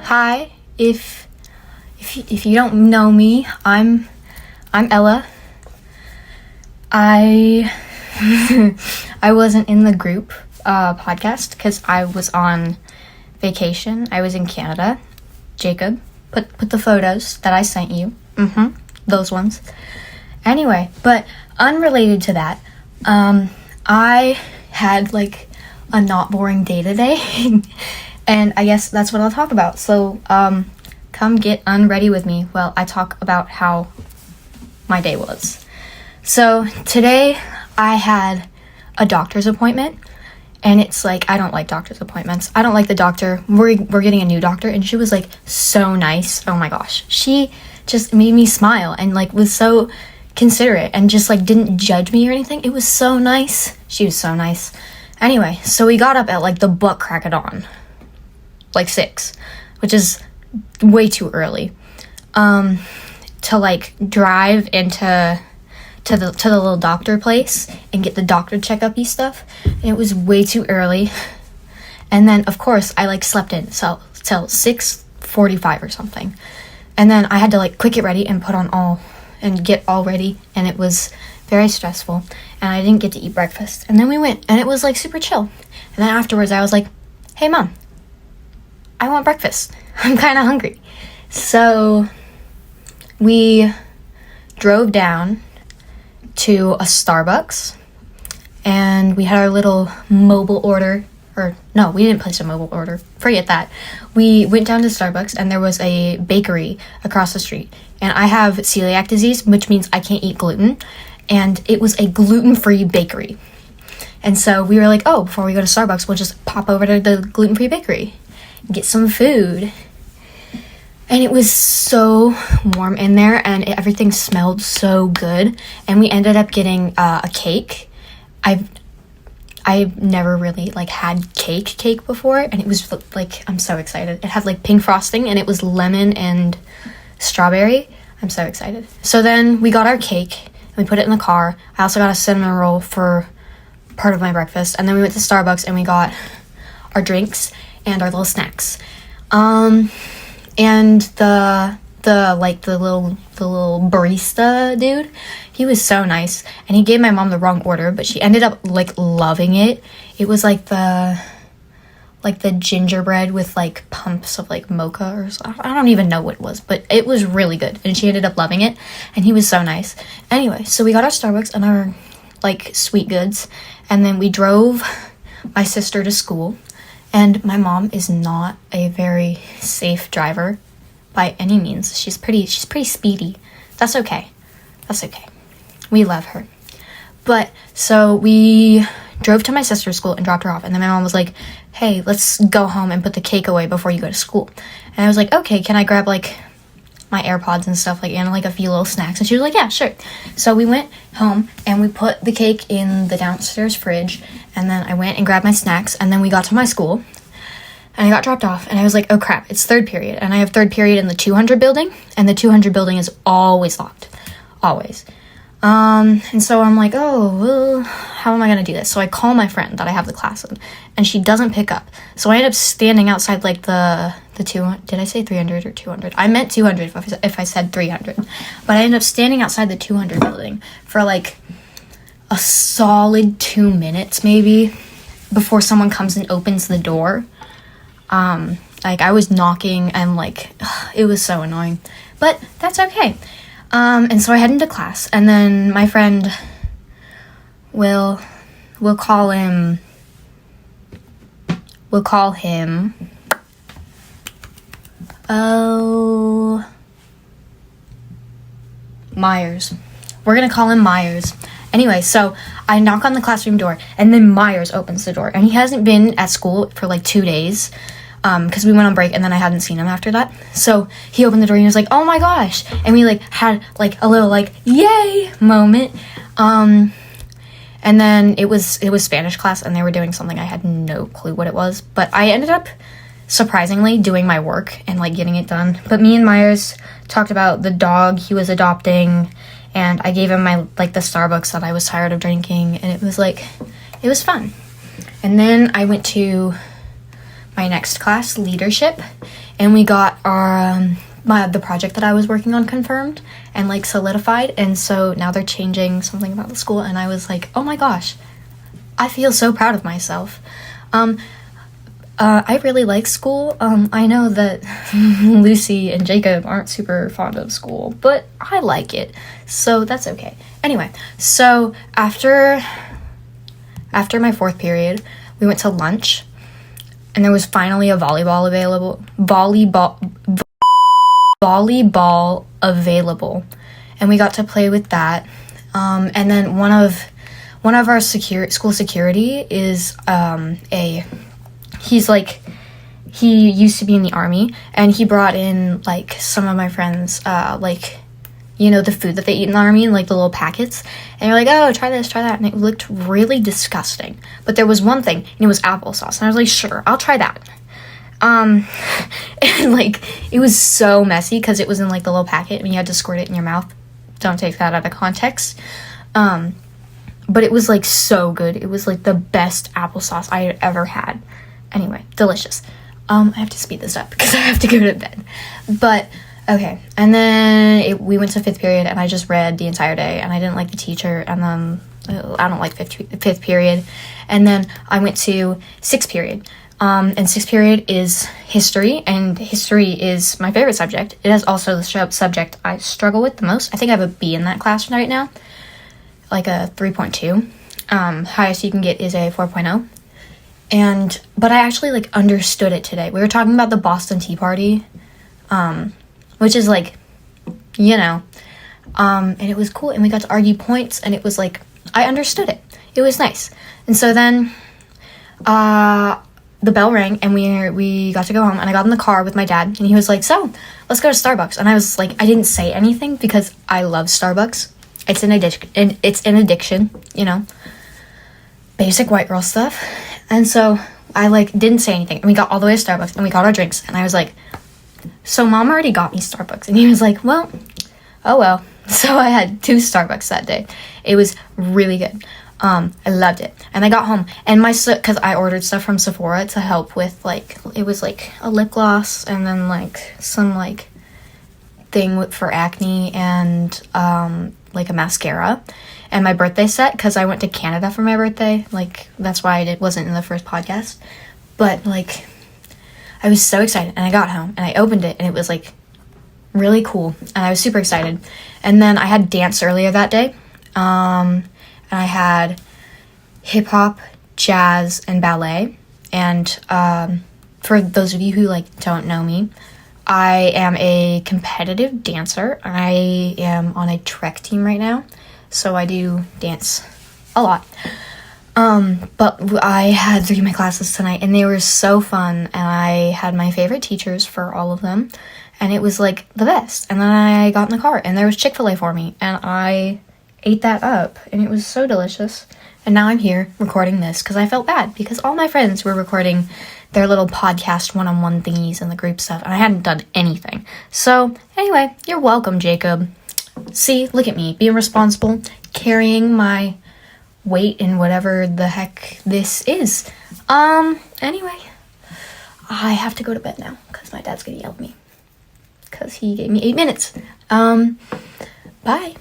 Hi. If you don't know me, I'm Ella. I I wasn't in the group podcast because I was on vacation. I was in Canada. Jacob, put the photos that I sent you. Those ones. Anyway, but unrelated to that, I had like a not boring day today. And I guess that's what I'll talk about. So, come get unready with me while I talk about how my day was. So, today I had a doctor's appointment. And it's like, I don't like doctor's appointments. I don't like the doctor. We're getting a new doctor. And she was like so nice. Oh my gosh. She just made me smile and like was so considerate and just like didn't judge me or anything. It was so nice. She was so nice. Anyway, so we got up at like the butt crack of dawn. Like 6, which is way too early, to like drive into the little doctor place and get the doctor checkup-y stuff. And it was way too early. And then of course I like slept in till 6:45 or something. And then I had to like quick get ready and get all ready, and it was very stressful. And I didn't get to eat breakfast. And then we went, and it was like super chill. And then afterwards I was like, "Hey Mom, I want breakfast. I'm kind of hungry." So we drove down to a Starbucks and we had our little mobile order. Or no, we didn't place a mobile order. Forget that. We went down to Starbucks and there was a bakery across the street. And I have celiac disease, which means I can't eat gluten. And it was a gluten-free bakery. And so we were like, oh, before we go to Starbucks, we'll just pop over to the gluten-free bakery, get some food. And it was so warm in there and everything smelled so good. And we ended up getting a cake. I've never really like had cake before, and it was like, I'm so excited. It had like pink frosting and it was lemon and strawberry. I'm so excited. So then we got our cake and we put it in the car. I also got a cinnamon roll for part of my breakfast, and then we went to Starbucks and we got our drinks and our little snacks. And the little barista dude, he was so nice, and he gave my mom the wrong order, but she ended up like loving it. It was like the gingerbread with like pumps of like mocha or something. I don't even know what it was, but it was really good, and she ended up loving it, and he was so nice. Anyway, so we got our Starbucks and our like sweet goods, and then we drove my sister to school. And my mom is not a very safe driver by any means. She's pretty speedy. That's okay. We love her. But so we drove to my sister's school and dropped her off. And then my mom was like, "Hey, let's go home and put the cake away before you go to school." And I was like, "Okay, can I grab like my AirPods and stuff, like, and like a few little snacks?" And she was like, "Yeah, sure." So we went home and we put the cake in the downstairs fridge, and then I went and grabbed my snacks, and then we got to my school and I got dropped off, and I was like, oh crap, it's third period, and I have third period in the 200 building, and the 200 building is always locked, always. And so I'm like, oh, well, how am I gonna do this? So I call my friend that I have the class in, and she doesn't pick up. So I end up standing outside like the 200, did I say 300 or 200? I meant 200 if I said 300. But I ended up standing outside the 200 building for like a solid 2 minutes maybe before someone comes and opens the door. Like I was knocking and like, it was so annoying, but that's okay. And so I head into class, and then my friend we'll call him Myers. We're gonna call him Myers. Anyway, so I knock on the classroom door, and then Myers opens the door, and he hasn't been at school for like 2 days, because we went on break, and then I hadn't seen him after that. So he opened the door, and he was like, "Oh my gosh!" And we like had like a little like yay moment. And then it was Spanish class, and they were doing something I had no clue what it was, but I ended up surprisingly doing my work and like getting it done. But me and Myers talked about the dog he was adopting, and I gave him my like the Starbucks that I was tired of drinking, and it was fun. And then I went to my next class, leadership, and we got our the project that I was working on confirmed and like solidified, and so now they're changing something about the school, and I was like, oh my gosh, I feel so proud of myself. I really like school. I know that Lucy and Jacob aren't super fond of school, but I like it, so that's okay. Anyway, so after my fourth period, we went to lunch, and there was finally a volleyball available, and we got to play with that. And then one of our school security is he used to be in the army, and he brought in like some of my friends like, you know, the food that they eat in the army, like the little packets, and you're like, oh, try this, try that, and it looked really disgusting, but there was one thing, and it was applesauce, and I was like, sure, I'll try that. And like, it was so messy because it was in like the little packet and you had to squirt it in your mouth. Don't take that out of context. But it was like so good. It was like the best applesauce I had ever had. Anyway, delicious. I have to speed this up because I have to go to bed. But okay, and then we went to fifth period, and I just read the entire day, and I didn't like the teacher, and then I don't like fifth period. And then I went to sixth period. And sixth period is history, and history is my favorite subject. It is also the subject I struggle with the most. I think I have a B in that class right now, like a 3.2. Highest you can get is a 4.0. But I actually like understood it today. We were talking about the Boston Tea Party, which is like, you know, and it was cool, and we got to argue points, and it was like, I understood it. It was nice. And so then, the bell rang, and we got to go home, and I got in the car with my dad, and he was like, so, let's go to Starbucks. And I was like, I didn't say anything because I love Starbucks. It's an addiction, you know, basic white girl stuff. And so I like didn't say anything, and we got all the way to Starbucks, and we got our drinks, and I was like, so mom already got me Starbucks. And he was like, well, oh well. So I had 2 Starbucks that day. It was really good. I loved it. And I got home, and because I ordered stuff from Sephora to help with, like, it was like a lip gloss, and then like some like thing for acne, and like a mascara, and my birthday set, because I went to Canada for my birthday. Like, that's why I wasn't in the first podcast. But like, I was so excited, and I got home, and I opened it, and it was like really cool, and I was super excited. And then I had dance earlier that day. And I had hip-hop, jazz, and ballet. And for those of you who, like, don't know me, I am a competitive dancer. I am on a Trek team right now, so I do dance a lot. But I had 3 of my classes tonight, and they were so fun, and I had my favorite teachers for all of them, and it was, like, the best. And then I got in the car, and there was Chick-fil-A for me, and I ate that up, and it was so delicious. And now I'm here recording this because I felt bad because all my friends were recording their little podcast one-on-one thingies and the group stuff, and I hadn't done anything. So anyway, you're welcome, Jacob. See, look at me, being responsible, carrying my weight in whatever the heck this is. Anyway, I have to go to bed now because my dad's gonna yell at me because he gave me 8 minutes. Bye.